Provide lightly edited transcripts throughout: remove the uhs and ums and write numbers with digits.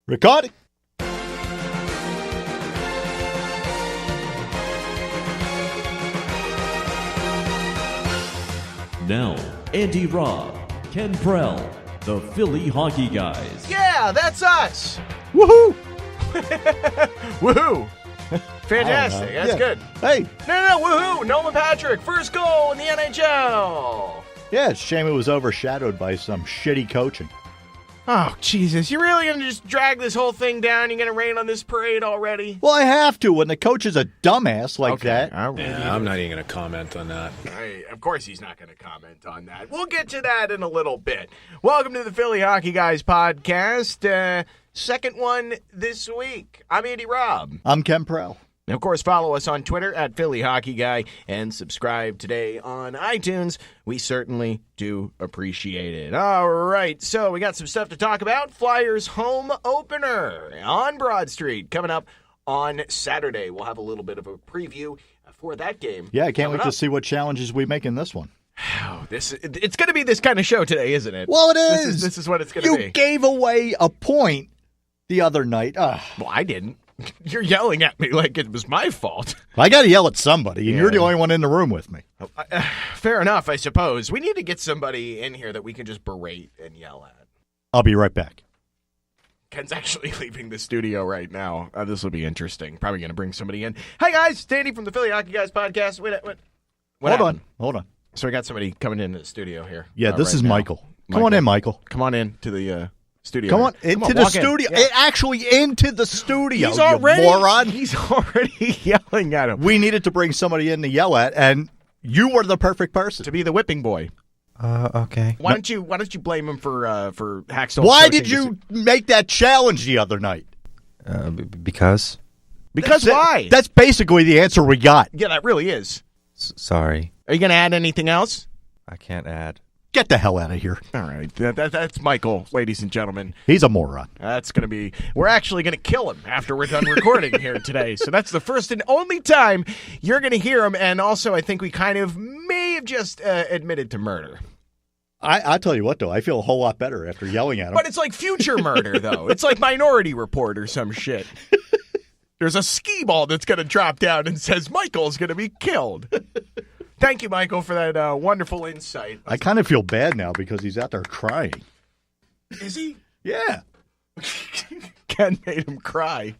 Recording. Now, Andy Robb, Ken Prell, the Philly Hockey Guys. Yeah, that's us. Woohoo! Woohoo! Fantastic. That's good. Hey. No, woohoo! Nolan Patrick, first goal in the NHL. Yeah, it's a shame it was overshadowed by some shitty coaching. Oh, Jesus. You're really going to just drag this whole thing down? You're going to rain on this parade already? Well, I have to when the coach is a dumbass like that. Yeah, I'm not even going to comment on that. Of course he's not going to comment on that. We'll get to that in a little bit. Welcome to the Philly Hockey Guys podcast. Second one this week. I'm Andy Robb. I'm Ken Prell. And of course, follow us on Twitter at Philly Hockey Guy and subscribe today on iTunes. We certainly do appreciate it. All right, so we got some stuff to talk about. Flyers home opener on Broad Street coming up on Saturday. We'll have a little bit of a preview for that game. Yeah, I can't wait to see what challenges we make in this one. Oh, it's going to be this kind of show today, isn't it? Well, it is. This is what it's going to be. You gave away a point the other night. Well, I didn't. You're yelling at me like it was my fault. I got to yell at somebody, and you're the only one in the room with me. Fair enough, I suppose. We need to get somebody in here that we can just berate and yell at. I'll be right back. Ken's actually leaving the studio right now. This will be interesting. Probably going to bring somebody in. Hi, guys. Danny from the Philly Hockey Guys podcast. Hold on. So we got somebody coming into the studio here. Yeah, this right is now. Michael. Come on in, Michael. Come on in to the studio. Come on into the studio. Yeah. Actually into the studio, He's already, you moron. He's already yelling at him. We needed to bring somebody in to yell at, and you were the perfect person. To be the whipping boy. Okay. Why don't you blame him for Hackstall? Why did you make that challenge the other night? Because? Because why? That's basically the answer we got. Yeah, that really is. Sorry. Are you going to add anything else? I can't add. Get the hell out of here. All right. That's Michael, ladies and gentlemen. He's a moron. That's going to be... We're actually going to kill him after we're done recording here today. So that's the first and only time you're going to hear him. And also, I think we kind of may have just admitted to murder. I tell you what, though. I feel a whole lot better after yelling at him. But it's like future murder, though. It's like Minority Report or some shit. There's a ski ball that's going to drop down and says Michael's going to be killed. Thank you, Michael, for that wonderful insight. I kind of feel bad now because he's out there crying. Is he? Yeah. Ken made him cry.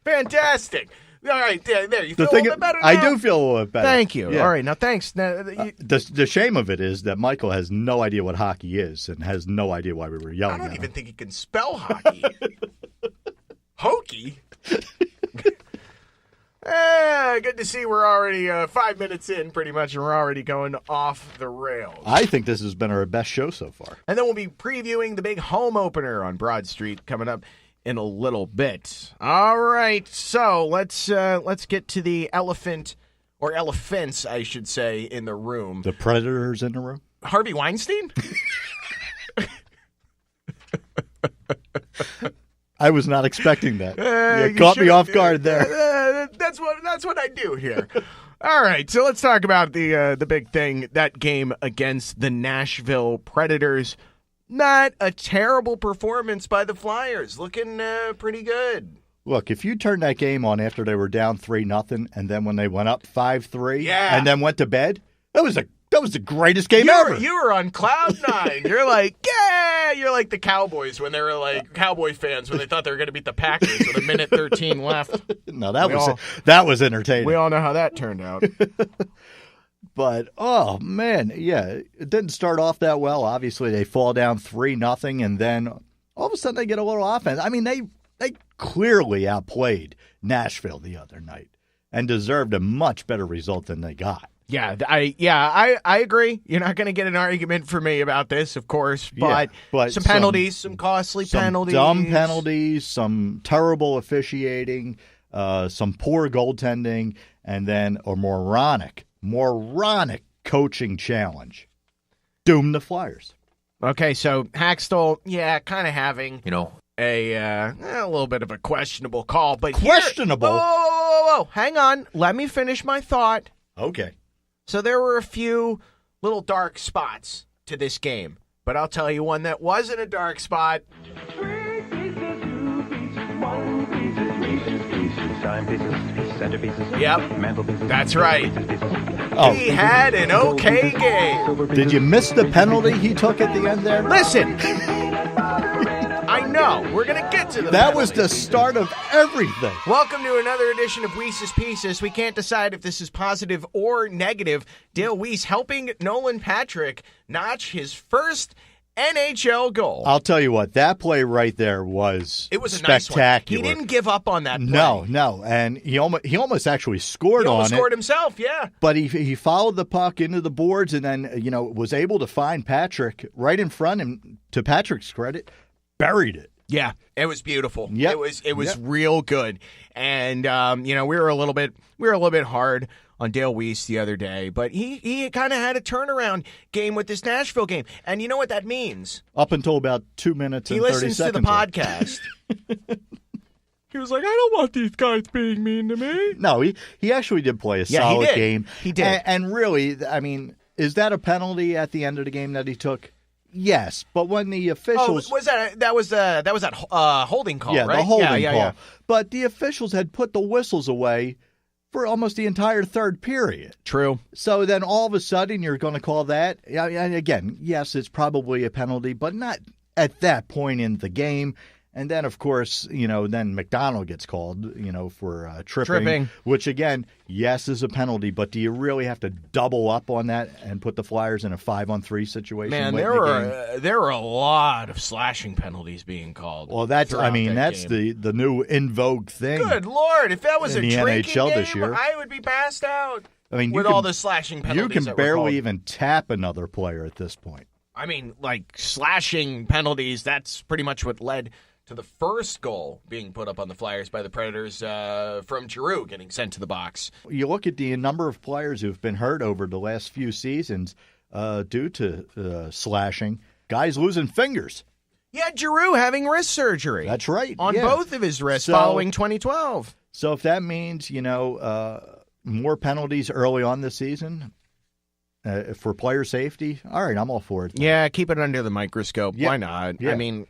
Fantastic. All right, there. You feel a little bit better now? I do feel a little bit better. Thank you. Yeah. All right, now thanks. Now, the shame of it is that Michael has no idea what hockey is and has no idea why we were yelling at him. I don't even think he can spell hockey. Hokey? Good to see we're already 5 minutes in, pretty much, and we're already going off the rails. I think this has been our best show so far. And then we'll be previewing the big home opener on Broad Street coming up in a little bit. All right, so let's get to the elephant, or elephants, I should say, in the room. The Predators in the room? Harvey Weinstein? I was not expecting that. You caught me off guard there. That's what I do here. All right, so let's talk about the big thing, that game against the Nashville Predators. Not a terrible performance by the Flyers. Looking pretty good. Look, if you turned that game on after they were down 3-0, and then when they went up 5-3, Yeah. and then went to bed, that was the greatest game ever. You were on cloud nine. You're like, yeah. You're like the Cowboys when they were like Cowboy fans when they thought they were going to beat the Packers with a minute 13 left. No, that was entertaining. We all know how that turned out. But, oh, man, yeah, it didn't start off that well. Obviously, they fall down 3-0, and then all of a sudden they get a little offense. I mean, they clearly outplayed Nashville the other night and deserved a much better result than they got. Yeah, I agree. You're not going to get an argument for me about this, of course, but some penalties, some costly penalties. Some dumb penalties, some terrible officiating, some poor goaltending, and then a moronic coaching challenge. Doom the Flyers. Okay, so Hackstall, kind of having, a little bit of a questionable call. But questionable? Whoa. Hang on. Let me finish my thought. Okay. So there were a few little dark spots to this game, but I'll tell you one that wasn't a dark spot. Yep, Mantelpieces. that's right. Oh. He had an okay game. Did you miss the penalty he took at the end there? Listen, I know. We're going to get to the That was penalty. the start of everything. Welcome to another edition of Weese's Pieces. We can't decide if this is positive or negative. Dale Weiss helping Nolan Patrick notch his first NHL goal. I'll tell you what, that play right there was It was a nice one. spectacular. He didn't give up on that play. No, and he almost actually scored He almost on scored it. himself, yeah. But he followed the puck into the boards and then was able to find Patrick right in front, and to Patrick's credit, buried it. Yeah, it was beautiful. Yep. It was Yep. real good. And we were a little bit hard on Dale Weiss the other day, but he kind of had a turnaround game with this Nashville game. And you know what that means? Up until about 2 minutes He and 30 listens to seconds. the podcast. He was like, I don't want these guys being mean to me. No, he actually did play a Yeah, he solid did. game. He did. And really, I mean, is that a penalty at the end of the game that he took? Yes, but when the Oh, officials was that was that holding call, right? the holding yeah, call. yeah. But the officials had put the whistles away for almost the entire third period. True. So then all of a sudden you're going to call that. And again, yes, it's probably a penalty, but not at that point in the game. And then, of course, then McDonald gets called, for tripping, which, again, yes, is a penalty. But do you really have to double up on that and put the Flyers in a 5-on-3 situation? Man, late in the game? there were a lot of slashing penalties being called. Well, that's throughout that that's game. the new in vogue thing. Good Lord, if that was in a the drinking NHL game, this year. I would be passed out. I mean, with all the slashing penalties. You can that were barely called. even tap another player at this point. I mean, like slashing penalties. That's pretty much what led to the first goal being put up on the Flyers by the Predators from Giroux getting sent to the box. You look at the number of players who've been hurt over the last few seasons due to slashing. Guys losing fingers. Yeah, Giroux having wrist surgery. That's right. On yeah. both of his wrists So- following 2012. So if that means, more penalties early on this season for player safety, all right, I'm all for it. Yeah, keep it under the microscope. Yeah. Why not? Yeah. I mean,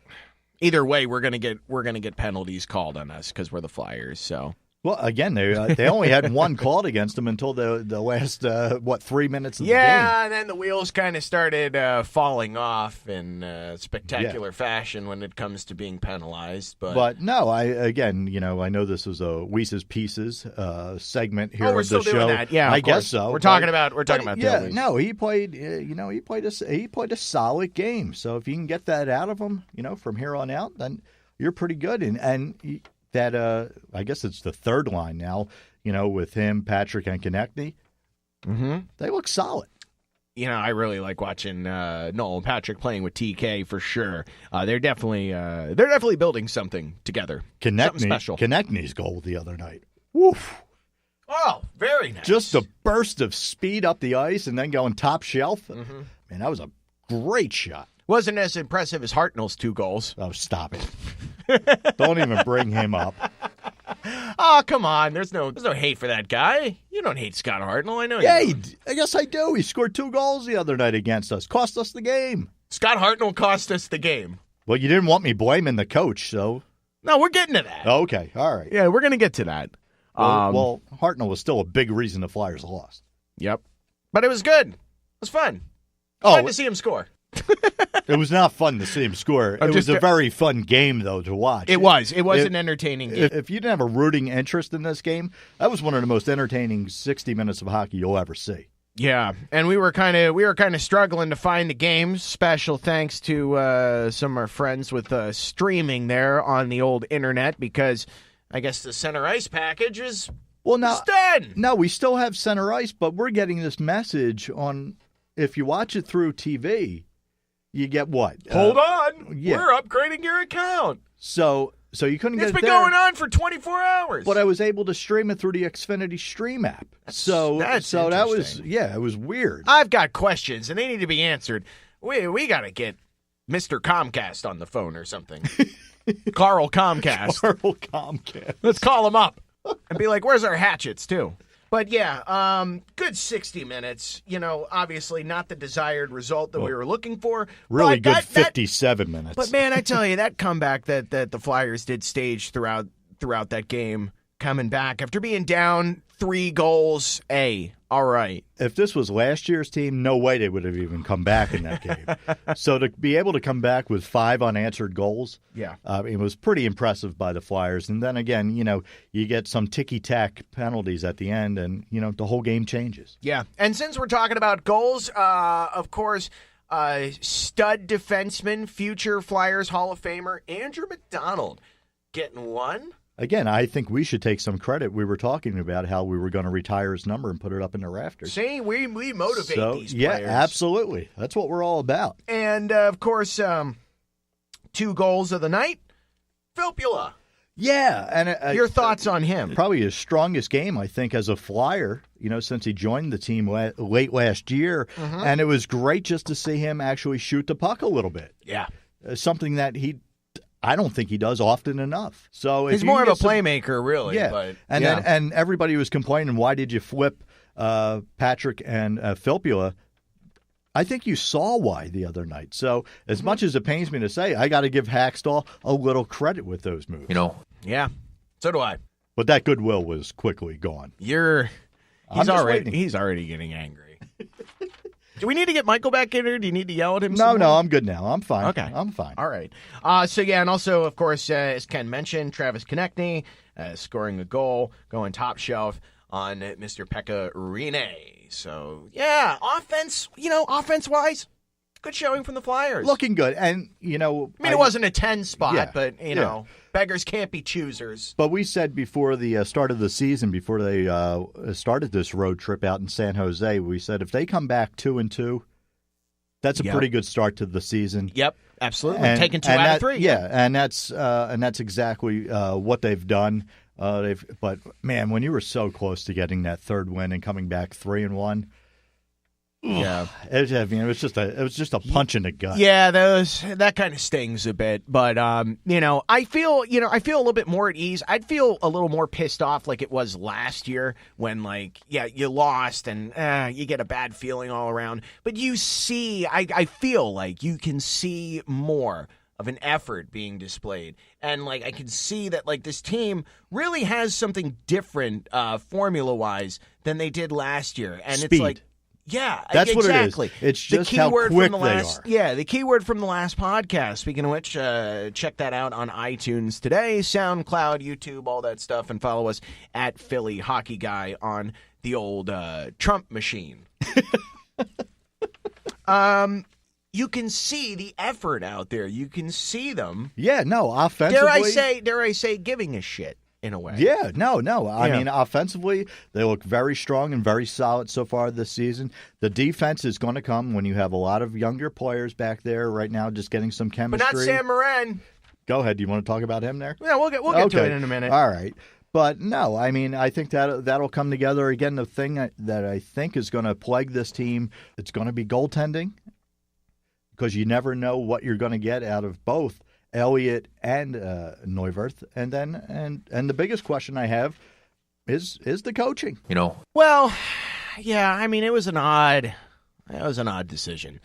either way, we're gonna get penalties called on us because we're the Flyers. So Well, again, they only had one called against them until the last 3 minutes of the game. yeah, and then the wheels kind of started falling off in spectacular fashion when it comes to being penalized. But no, I know this was a Weiss's Pieces segment here Oh, we're of still the doing show. that. Yeah, I of guess course. so. We're talking about Dale yeah, Weiss. no, he played. He played a solid game. So if you can get that out of him, from here on out, then you're pretty good. And that I guess it's the third line now. With him, Patrick, and Konechny. Mm-hmm. They look solid. I really like watching Nolan Patrick playing with TK for sure. They're definitely building something together. Something special. Konechny's goal the other night. Woof. Oh, very nice. Just a burst of speed up the ice and then going top shelf. Mm-hmm. Man, that was a great shot. Wasn't as impressive as Hartnell's 2 goals. Oh, stop it. Don't even bring him up. Oh, come on. There's no hate for that guy. You don't hate Scott Hartnell. I know Yeah, you don't. I guess I do. He scored 2 goals the other night against us. Cost us the game. Scott Hartnell cost us the game. Well, you didn't want me blaming the coach, so. No, we're getting to that. Okay, all right. Yeah, we're going to get to that. Well, Hartnell was still a big reason the Flyers lost. Yep. But it was good. It was fun. Oh, Fun to see him score. It was not fun to see him score. It was a very fun game, though, to watch. It was. It was an entertaining game. If you didn't have a rooting interest in this game, that was one of the most entertaining 60 minutes of hockey you'll ever see. Yeah, and we were kind of struggling to find the games. Special thanks to some of our friends with streaming there on the old internet because I guess the center ice package is done. No, we still have center ice, but we're getting this message on. If you watch it through TV, you get what? Hold on, yeah. we're upgrading your account. So you couldn't get It's it been there. going on for 24 hours. But I was able to stream it through the Xfinity Stream app. That's that was interesting. it was weird. I've got questions, and they need to be answered. We got to get Mr. Comcast on the phone or something. Carl Comcast. Carl Comcast. Let's call him up and be like, where's our hatchets, too? But, yeah, good 60 minutes. Obviously not the desired result that we were looking for. Really but good 57 minutes. But, man, I tell you, that comeback that the Flyers did stage throughout throughout that game, coming back after being down 3 goals. All right. If this was last year's team, no way they would have even come back in that game. So to be able to come back with 5 unanswered goals, it was pretty impressive by the Flyers. And then again, you get some ticky-tack penalties at the end, and, the whole game changes. Yeah. And since we're talking about goals, of course, stud defenseman, future Flyers Hall of Famer, Andrew McDonald getting one. Again, I think we should take some credit. We were talking about how we were going to retire his number and put it up in the rafters. See, we motivate these players. Yeah, absolutely. That's what we're all about. And, of course, 2 goals of the night, Filppula. Yeah. And your thoughts on him? Probably his strongest game, I think, as a Flyer, since he joined the team late last year. Mm-hmm. And it was great just to see him actually shoot the puck a little bit. Yeah. Something that I don't think he does often enough. So he's more of a playmaker, really. Yeah, but, and everybody was complaining, why did you flip Patrick and Filppula? I think you saw why the other night. So as much as it pains me to say, I got to give Hackstall a little credit with those moves. Yeah, so do I. But that goodwill was quickly gone. He's already getting angry. Do we need to get Michael back in here? Do you need to yell at him? No, I'm good now. I'm fine. Okay. I'm fine. All right. And also, of course, as Ken mentioned, Travis Konechny scoring a goal, going top shelf on Mr. Pekka Rinne. So, yeah, offense-wise, good showing from the Flyers. Looking good. And, it wasn't a 10 spot, but, beggars can't be choosers. But we said before the start of the season, before they started this road trip out in San Jose, we said if they come back 2-2, that's a pretty good start to the season. Yep, absolutely. Taking 2 out of 3. Yeah, and that's exactly what they've done. But man, when you were so close to getting that third win and coming back 3-1. Yeah, it was just a punch in the gut. Yeah, that kind of stings a bit, but I feel a little bit more at ease. I'd feel a little more pissed off like it was last year when you lost and you get a bad feeling all around. But I feel like you can see more of an effort being displayed, and I can see that this team really has something different formula wise than they did last year, and Speed. It's yeah, that's exactly. What it is. It's just how quick they are. Yeah, the keyword from the last podcast. Speaking of which, check that out on iTunes today, SoundCloud, YouTube, all that stuff, and follow us at Philly Hockey Guy on the old Trump machine. You can see the effort out there. You can see them. Yeah, no, offensively. Dare I say, giving a shit. In a way. Yeah, no. I mean, offensively, they look very strong and very solid so far this season. The defense is going to come when you have a lot of younger players back there right now just getting some chemistry. But not Sam Morin. Go ahead. Do you want to talk about him there? Yeah, we'll get to it in a minute. All right. But no, I mean, I think that'll come together. Again, the thing that I think is going to plague this team, it's going to be goaltending because you never know what you're going to get out of both Elliott and Neuwirth, and the biggest question I have is the coaching. Well, yeah, I mean it was an odd decision,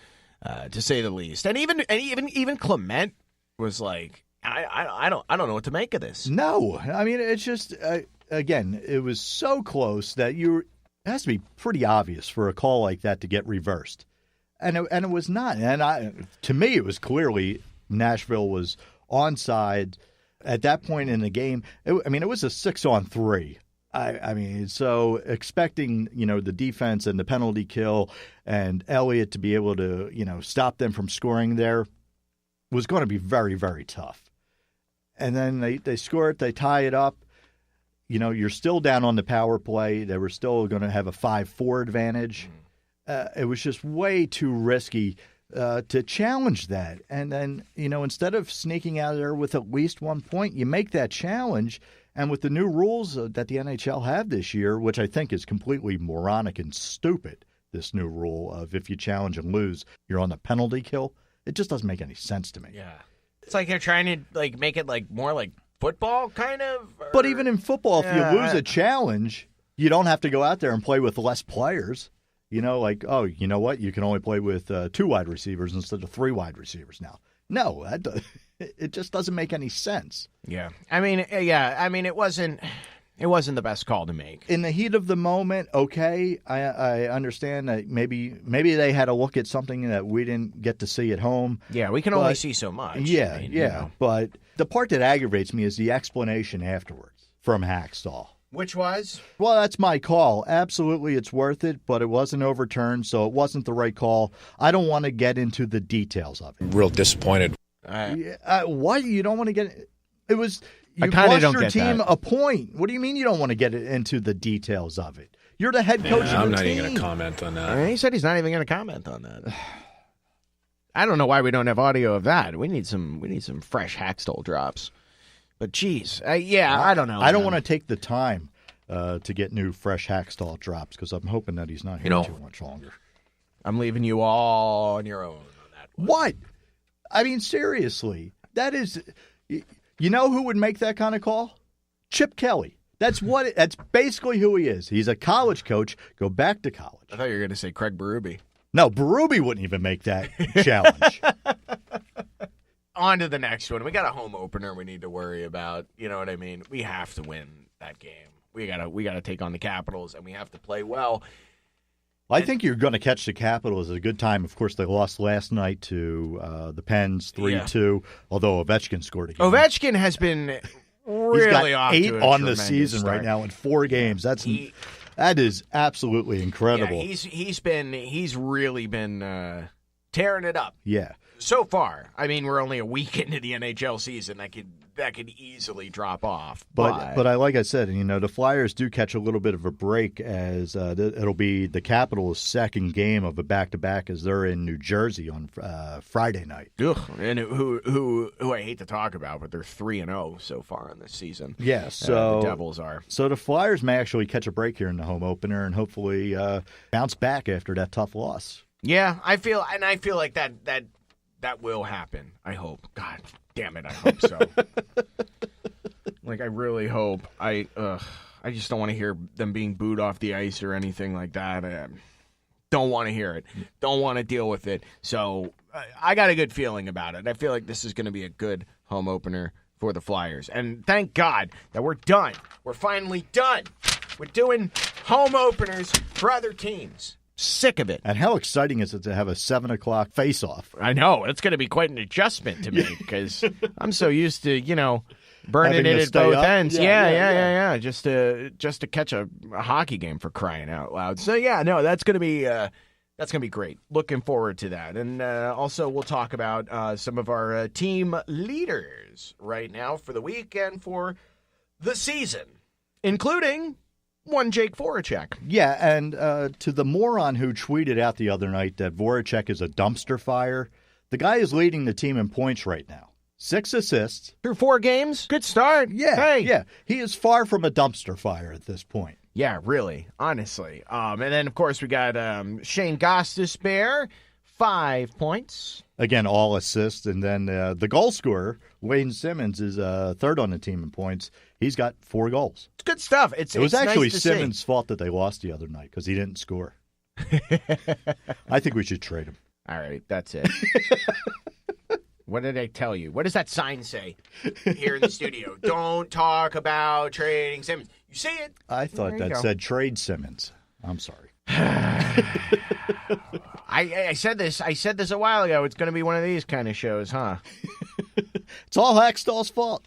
to say the least, and even Clement was like, I don't know what to make of this. No, I mean it's just again, it was so close that it has to be pretty obvious for a call like that to get reversed, and it was not, and to me it was clearly. Nashville was onside at that point in the game. It was a 6-on-3. I mean, so expecting, the defense and the penalty kill and Elliott to be able to, stop them from scoring there was going to be very, very tough. And then they score it, they tie it up. You're still down on the power play. They were still going to have a 5-4 advantage. It was just way too risky to challenge that. And then, instead of sneaking out of there with at least 1 point, you make that challenge. And with the new rules that the NHL have this year, which I think is completely moronic and stupid, this new rule of if you challenge and lose, you're on the penalty kill. It just doesn't make any sense to me. Yeah. It's like they're trying to make it more like football kind of. But even in football, if you lose a challenge, you don't have to go out there and play with less players. Oh, you know what? You can only play with 2 wide receivers instead of 3 wide receivers now. No, it just doesn't make any sense. Yeah. I mean, it wasn't the best call to make. In the heat of the moment, okay, I understand that maybe they had a look at something that we didn't get to see at home. Yeah, we can only see so much. Yeah, I mean, yeah. But the part that aggravates me is the explanation afterwards from Hackstall. Which was? Well, that's my call. Absolutely, it's worth it, but it wasn't overturned, so it wasn't the right call. I don't want to get into the details of it. Real disappointed. What? You don't want to get it was you kinda cost don't your get team that. a point. What do you mean you don't want to get into the details of it? You're the head coach of I'm the not team. even going to comment on that. He said he's not even going to comment on that. I don't know why we don't have audio of that. We need some fresh Hackstall drops. But geez, I don't know. I don't want to take the time to get new fresh Hackstall drops because I'm hoping that he's not here too much longer. I'm leaving you all on your own on that one. What? I mean, seriously, that is. You know who would make that kind of call? Chip Kelly. That's basically who he is. He's a college coach. Go back to college. I thought you were going to say Craig Berube. No, Berube wouldn't even make that challenge. On to the next one. We got a home opener we need to worry about. You know what I mean? We have to win that game. We gotta take on the Capitals, and we have to play well. I think you're going to catch the Capitals at a good time. Of course, they lost last night to the Pens 3-2, although Ovechkin scored again. Ovechkin has been really He's got off 8 to a on the tremendous season start. right now in 4 games. That is absolutely incredible. Yeah, he's really been tearing it up. Yeah. So far, I mean, we're only a week into the NHL season. That could easily drop off. But like I said, the Flyers do catch a little bit of a break as it'll be the Capitals' second game of a back-to-back as they're in New Jersey on Friday night. Ugh, and who I hate to talk about, but they're 3-0 so far in this season. Yeah, so the Devils are. So the Flyers may actually catch a break here in the home opener and hopefully bounce back after that tough loss. Yeah, I feel like that will happen. I hope. God damn it, I hope so. Like, I really hope. I just don't want to hear them being booed off the ice or anything like that. I don't want to hear it. Don't want to deal with it. So I got a good feeling about it. I feel like this is going to be a good home opener for the Flyers. And thank God that we're done. We're finally done with doing home openers for other teams. Sick of it. And how exciting is it to have a 7 o'clock face-off? I know. It's going to be quite an adjustment to me because I'm so used to, burning Having it to at stay both up? ends. Yeah, Yeah. Just to catch a hockey game, for crying out loud. So that's going to be great. Looking forward to that. And also we'll talk about some of our team leaders right now for the week and for the season, including one Jake Voracek. Yeah, and to the moron who tweeted out the other night that Voracek is a dumpster fire, the guy is leading the team in points right now. 6 assists. Through 4 games? Good start. Yeah, Hey. yeah. He is far from a dumpster fire at this point. Yeah, really, honestly. And then, of course, we got Shane Gostisbehere, 5 points. Again, all assists. And then the goal scorer, Wayne Simmons, is third on the team in points. He's got 4 goals. It's good stuff. It was actually nice to Simmons' see. fault that they lost the other night because he didn't score. I think we should trade him. All right, that's it. What did I tell you? What does that sign say here in the studio? Don't talk about trading Simmons. You see it? I thought There you that go. said trade Simmons. I'm sorry. I said this. I said this a while ago. It's going to be one of these kind of shows, huh? It's all Hackstall's fault.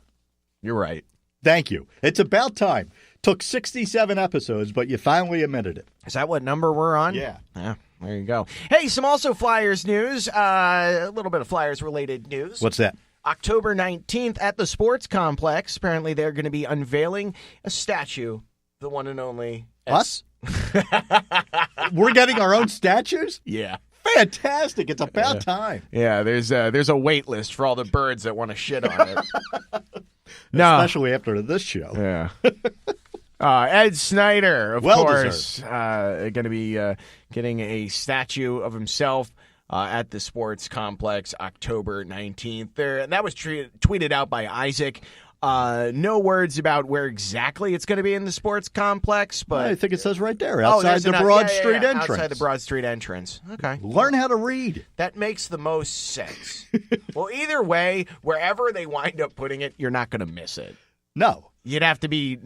You're right. Thank you. It's about time. Took 67 episodes, but you finally admitted it. Is that what number we're on? Yeah. There you go. Hey, some also Flyers news. A little bit of Flyers-related news. What's that? October 19th at the Sports Complex. Apparently, they're going to be unveiling a statue, the one and only Us? We're getting our own statues? Yeah. Fantastic. It's about time. Yeah, there's a wait list for all the birds that want to shit on it. No. Especially after this show. Yeah. Ed Snyder, of Well course, going to be getting a statue of himself at the Sports Complex October 19th. And that was tweeted out by Isaac. No words about where exactly it's going to be in the sports complex, but I think it says right there, outside the Broad Street entrance. Outside the Broad Street entrance. Okay. Learn how to read. That makes the most sense. Well, either way, wherever they wind up putting it, you're not going to miss it. No. You'd have to be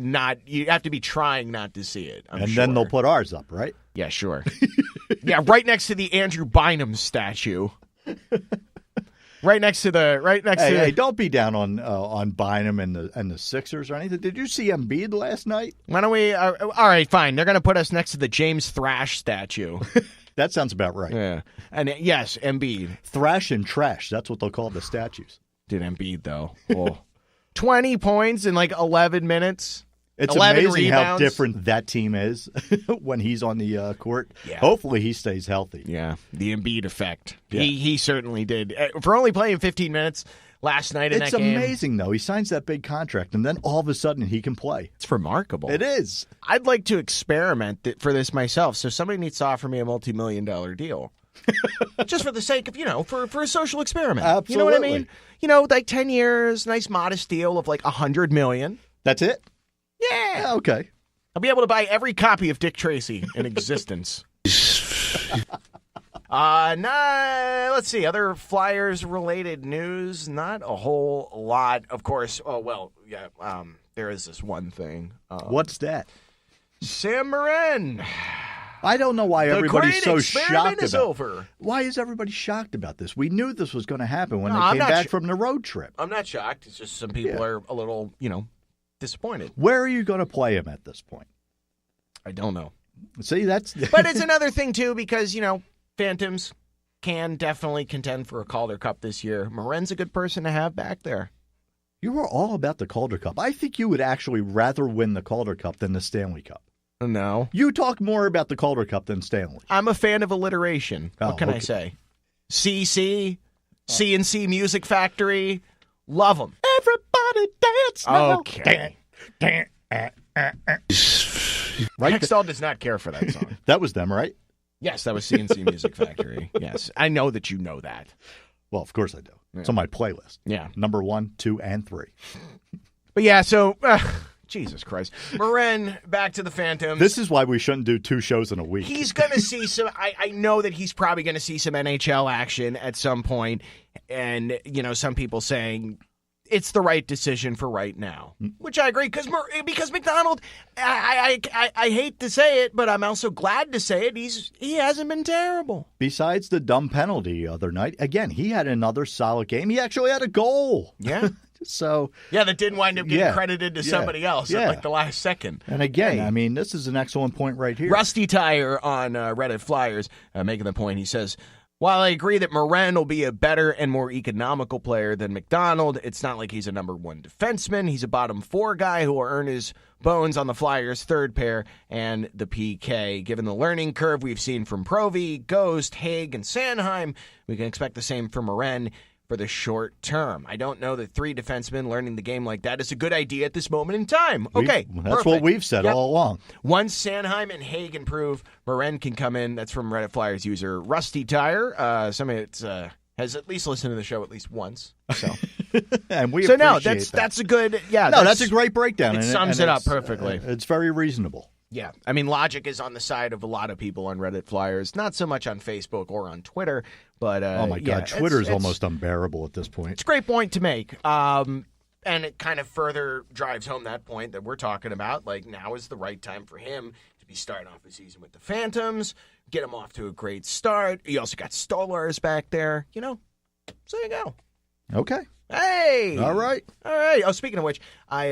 trying not to see it. I'm And sure. then they'll put ours up, right? Yeah, sure. Yeah, right next to the Andrew Bynum statue. Hey, don't be down on Bynum and the Sixers or anything. Did you see Embiid last night? Why don't we? All right, fine. They're going to put us next to the James Thrash statue. That sounds about right. Yeah, and yes, Embiid. Thrash and trash. That's what they'll call the statues. Dude, Embiid though. Oh. 20 points in like 11 minutes. It's 11 amazing rebounds. how different that team is when he's on the court. Yeah. Hopefully he stays healthy. Yeah, the Embiid effect. Yeah. He certainly did. For only playing 15 minutes last night in that game. It's amazing, though. He signs that big contract, and then all of a sudden he can play. It's remarkable. It is. I'd like to experiment for this myself, so somebody needs to offer me a multi-million-dollar deal. Just for the sake of, for a social experiment. Absolutely. You know what I mean? Like 10 years, nice modest deal of like $100 million. That's it? Yeah. Okay. I'll be able to buy every copy of Dick Tracy in existence. Let's see. Other Flyers-related news, not a whole lot. Of course, there is this one thing. What's that? Sam Morin. I don't know why everybody's so shocked is about over. Why is everybody shocked about this? We knew this was going to happen when they I'm came not back from the road trip. I'm not shocked. It's just some people are a little, disappointed. Where are you going to play him at this point? I don't know. See, that's... But it's another thing, too, because, Phantoms can definitely contend for a Calder Cup this year. Morin's a good person to have back there. You were all about the Calder Cup. I think you would actually rather win the Calder Cup than the Stanley Cup. No. You talk more about the Calder Cup than Stanley. I'm a fan of alliteration. Oh, What can I say? CC, CNC Music Factory, love them. Everybody dance now. Okay. Right? Hextall does not care for that song. That was them, right? Yes, that was CNC Music Factory. Yes, I know that you know that. Well, of course I do. It's on my playlist. Yeah. Number 1, 2, and 3. But yeah, so, Jesus Christ. Morin, back to the Phantoms. This is why we shouldn't do 2 shows in a week. He's going to see some, I know that he's probably going to see some NHL action at some point. And, some people saying it's the right decision for right now, which I agree because McDonald, I hate to say it, but I'm also glad to say it. He hasn't been terrible. Besides the dumb penalty the other night, again, he had another solid game. He actually had a goal. Yeah. So yeah, that didn't wind up getting credited to somebody else at like the last second. And again, this is an excellent point right here. Rusty Tire on Reddit Flyers making the point. He says, while I agree that Morin will be a better and more economical player than McDonald, it's not like he's a number 1 defenseman. He's a bottom 4 guy who will earn his bones on the Flyers' third pair and the PK. Given the learning curve we've seen from Provy, Ghost, Haig, and Sanheim, we can expect the same from Morin for the short term. I don't know that 3 defensemen learning the game like that is a good idea at this moment in time. Okay, that's perfect. what we've said all along. Once Sanheim and Haig improve, Morin can come in. That's from Reddit Flyers user Rusty Tire. Somebody that has at least listened to the show at least once. So, and we that's a good that's a great breakdown. It sums it up perfectly. It's very reasonable. Yeah, I mean, logic is on the side of a lot of people on Reddit Flyers, not so much on Facebook or on Twitter, but oh my God, Twitter is almost unbearable at this point. It's a great point to make, and it kind of further drives home that point that we're talking about. Like, now is the right time for him to be starting off the season with the Phantoms, get him off to a great start. You also got Stolars back there, so there you go. Okay. Hey! All right. Oh, speaking of which, I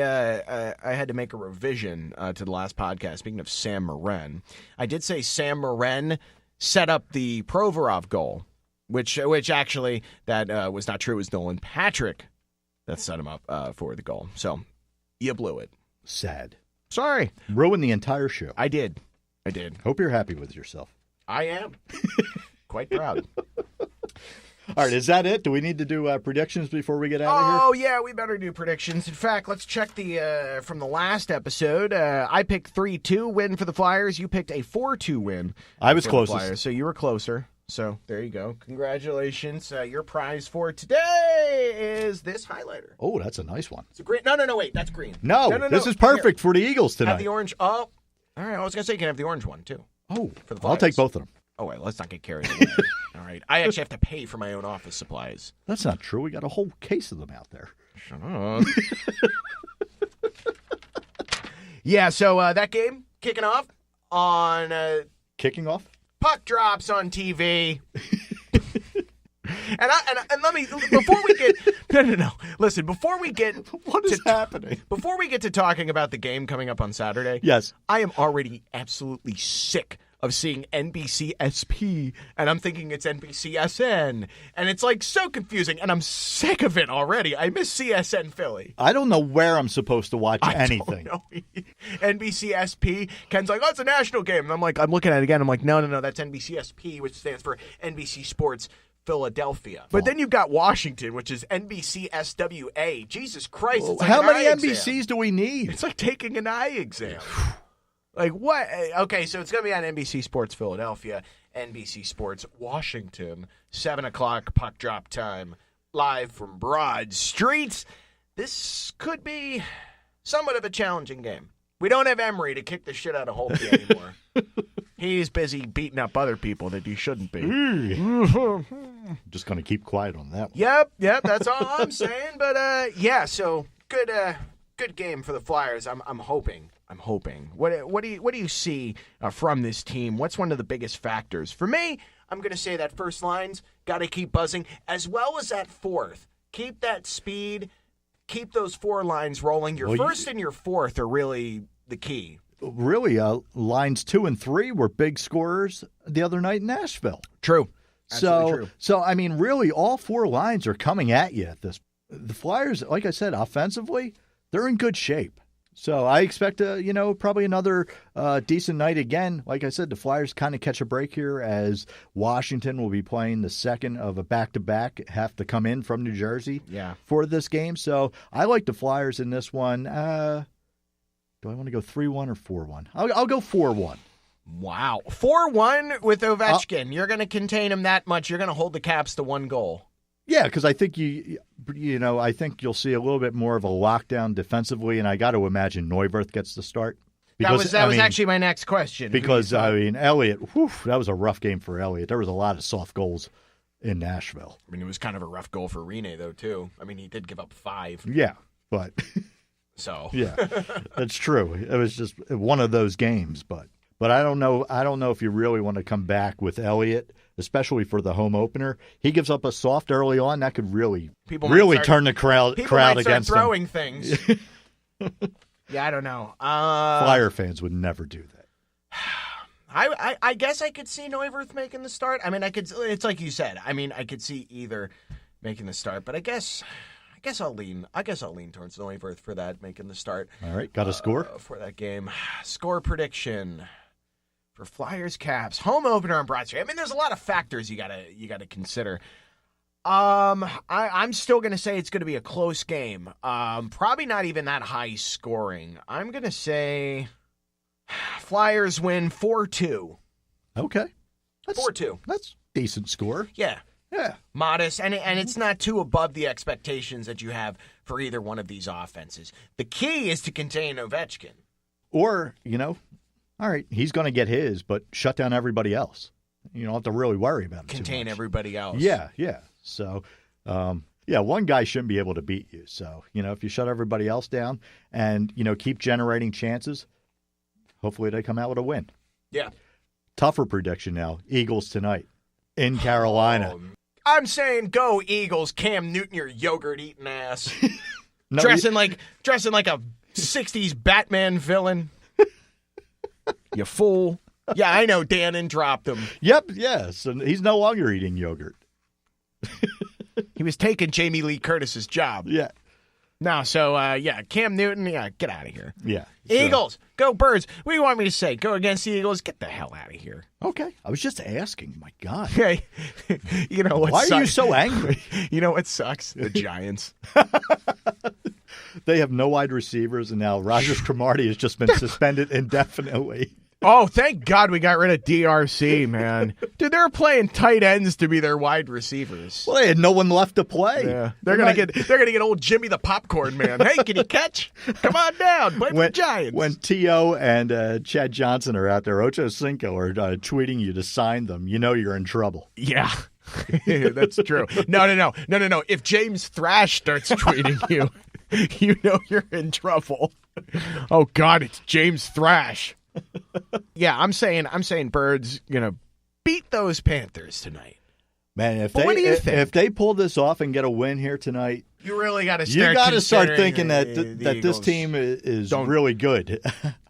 had to make a revision to the last podcast. Speaking of Sam Morin, I did say Sam Morin set up the Provorov goal, which actually that was not true. It was Nolan Patrick that set him up for the goal. So you blew it. Sad. Sorry. Ruined the entire show. I did. Hope you're happy with yourself. I am. Quite proud. All right, is that it? Do we need to do predictions before we get out of here? Oh, yeah, we better do predictions. In fact, let's check the from the last episode. I picked 3-2 win for the Flyers. You picked a 4-2 win. I was for closest. The Flyers, so you were closer. So there you go. Congratulations. Your prize for today is this highlighter. Oh, that's a nice one. It's a green. No, wait. That's green. No, this is perfect for the Eagles tonight. Have the orange. Oh, all right. I was going to say you can have the orange one, too. Oh, for the I'll take both of them. Oh, wait. Let's not get carried away. All right. I actually have to pay for my own office supplies. That's not true. We got a whole case of them out there. Shut up. Yeah, so that game kicking off on... Kicking off? Puck drops on TV. And let me, before we get, no. Listen, before we get. What is happening? Before we get to talking about the game coming up on Saturday. Yes. I am already absolutely sick of seeing NBC SP, and I'm thinking it's NBC SN, and it's like so confusing, and I'm sick of it already. I miss CSN Philly. I don't know where I'm supposed to watch anything. I don't know. NBC SP, Ken's like, oh, it's a national game. And I'm like, I'm looking at it again. I'm like, no, that's NBC SP, which stands for NBC Sports Philadelphia. But then you've got Washington, which is NBC SWA. Jesus Christ. It's like how an many eye NBCs exam. do we need? It's like taking an eye exam. Like, what? Okay, so it's going to be on NBC Sports Philadelphia, NBC Sports Washington, 7 o'clock puck drop time, live from Broad Street. This could be somewhat of a challenging game. We don't have Emery to kick the shit out of Holtby anymore. He's busy beating up other people that he shouldn't be. Just going to keep quiet on that one. Yep, that's all I'm saying. But, yeah, so good game for the Flyers. I'm hoping. What do you see from this team? What's one of the biggest factors? For me, I'm going to say that first line's got to keep buzzing, as well as that fourth. Keep that speed. Keep those four lines rolling. Your first and your fourth are really the key. Really, lines 2 and 3 were big scorers the other night in Nashville. True. Absolutely true. So I mean, really, all four lines are coming at you at this. The Flyers, like I said, offensively, they're in good shape. So I expect probably another decent night again. Like I said, the Flyers kind of catch a break here as Washington will be playing the second of a back-to-back, have to come in from New Jersey for this game. So I like the Flyers in this one. Do I want to go 3-1 or 4-1? I'll go 4-1. Wow. 4-1 with Ovechkin. You're going to contain him that much. You're going to hold the Caps to one goal. Yeah, because I think I think you'll see a little bit more of a lockdown defensively, and I got to imagine Neuwirth gets the start. Because, that was actually my next question. Because Elliott, that was a rough game for Elliott. There was a lot of soft goals in Nashville. I mean, it was kind of a rough goal for Rene though too. I mean, he did give up 5. Yeah, but so yeah, that's true. It was just one of those games, but I don't know. I don't know if you really want to come back with Elliott, especially for the home opener. He gives up a soft early on. That could really turn the crowd against him. Throwing things. Yeah, I don't know. Flyer fans would never do that. I guess I could see Neuwirth making the start. I mean, it's like you said. I mean, I could see either making the start, but I guess I'll lean towards Neuwirth for that, making the start. All right, got a score for that game. Score prediction for Flyers Caps home opener on Broad Street. I mean, there's a lot of factors you gotta consider. I'm still gonna say it's gonna be a close game. Probably not even that high scoring. I'm gonna say Flyers win 4-2. Okay, 4-2. That's a decent score. Yeah. Yeah. Modest, and it's not too above the expectations that you have for either one of these offenses. The key is to contain Ovechkin. Or, all right, he's going to get his, but shut down everybody else. You don't have to really worry about it. Contain everybody else. Yeah. So, one guy shouldn't be able to beat you. So, if you shut everybody else down and, keep generating chances, hopefully they come out with a win. Yeah. Tougher prediction now. Eagles tonight in Carolina. I'm saying go Eagles, Cam Newton, your yogurt-eating ass. dressing like a 60s Batman villain. You fool. Yeah, I know Dannon dropped him. Yep, yes. And he's no longer eating yogurt. He was taking Jamie Lee Curtis's job. Yeah. No, so, Cam Newton, get out of here. Yeah. Eagles, go Birds. What do you want me to say? Go against the Eagles? Get the hell out of here. Okay. I was just asking. My God. Hey, you know what Why sucks? are you so angry? You know what sucks? The Giants. They have no wide receivers, and now Rogers Cromartie has just been suspended indefinitely. Oh, thank God we got rid of DRC, man. Dude, they were playing tight ends to be their wide receivers. Well, they had no one left to play. Yeah, they're gonna get old Jimmy the Popcorn Man. Hey, can you catch? Come on down, play for the Giants. When T.O. and Chad Johnson are out there, Ocho Cinco are tweeting you to sign them, you know you're in trouble. Yeah, that's true. No. If James Thrash starts tweeting you, you know you're in trouble. Oh God, it's James Thrash. Yeah, I'm saying Birds gonna beat those Panthers tonight. Man, What do you think? if they pull this off and get a win here tonight, You really got to start thinking that this team is really good.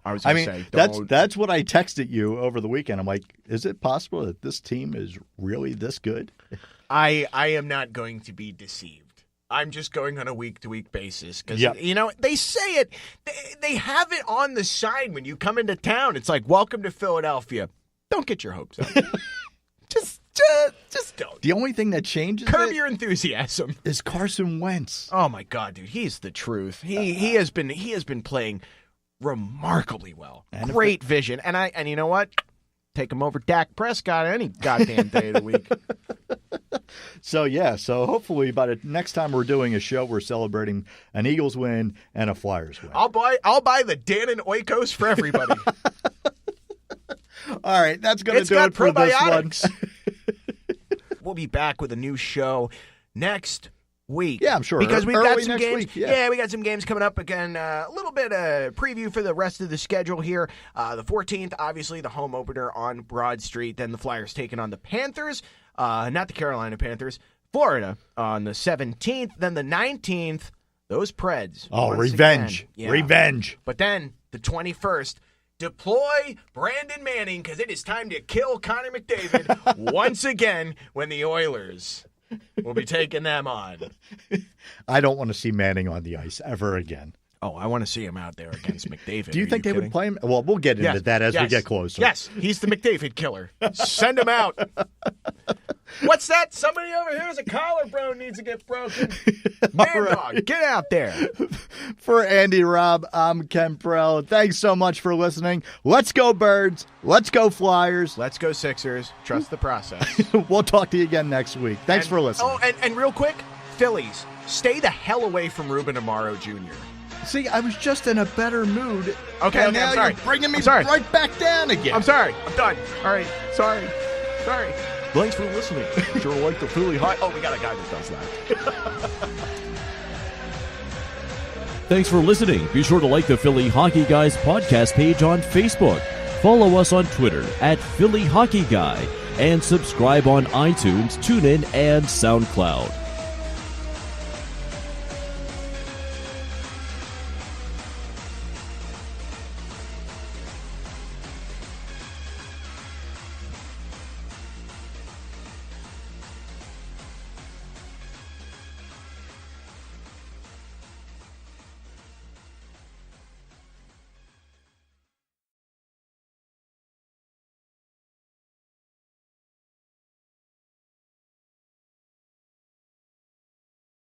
I mean, that's what I texted you over the weekend. I'm like, is it possible that this team is really this good? I am not going to be deceived. I'm just going on a week-to-week basis because, they say it. They have it on the sign when you come into town. It's like, welcome to Philadelphia. Don't get your hopes up. Just don't. The only thing that changes Curb your enthusiasm. Is Carson Wentz. Oh, my God, dude. He's the truth. He has been playing remarkably well. Great vision. And you know what? Take him over Dak Prescott any goddamn day of the week. So hopefully by the next time we're doing a show, we're celebrating an Eagles win and a Flyers win. I'll buy the Dan and Oikos for everybody. All right, that's going to do it for this one. We'll be back with a new show next week. Yeah, I'm sure. Because we've got some games. Week, yeah, we got some games coming up again. A little bit of preview for the rest of the schedule here. The 14th, obviously, the home opener on Broad Street. Then the Flyers taking on the Panthers. Not the Carolina Panthers. Florida on the 17th. Then the 19th, those Preds. Oh, revenge. Yeah. Revenge. But then the 21st, deploy Brandon Manning because it is time to kill Connor McDavid once again when the Oilers will be taking them on. I don't want to see Manning on the ice ever again. Oh, I want to see him out there against McDavid. Do you think they would play him? Well, we'll get into that as we get closer. Yes, he's the McDavid killer. Send him out. What's that? Somebody over here has a collarbone needs to get broken. Man, dog, get out there. For Andy Robb, I'm Ken Prell. Thanks so much for listening. Let's go Birds. Let's go Flyers. Let's go Sixers. Trust the process. We'll talk to you again next week. Thanks for listening. Oh, and real quick, Phillies, stay the hell away from Ruben Amaro Jr. See, I was just in a better mood. Okay, and now I'm sorry. You're bringing me right back down again. I'm sorry. I'm done. All right. Sorry. Thanks for listening. Sure like the Philly High. Oh, we got a guy that does that. Thanks for listening. Be sure to like the Philly Hockey Guys podcast page on Facebook. Follow us on Twitter at Philly Hockey Guy and subscribe on iTunes, TuneIn, and SoundCloud.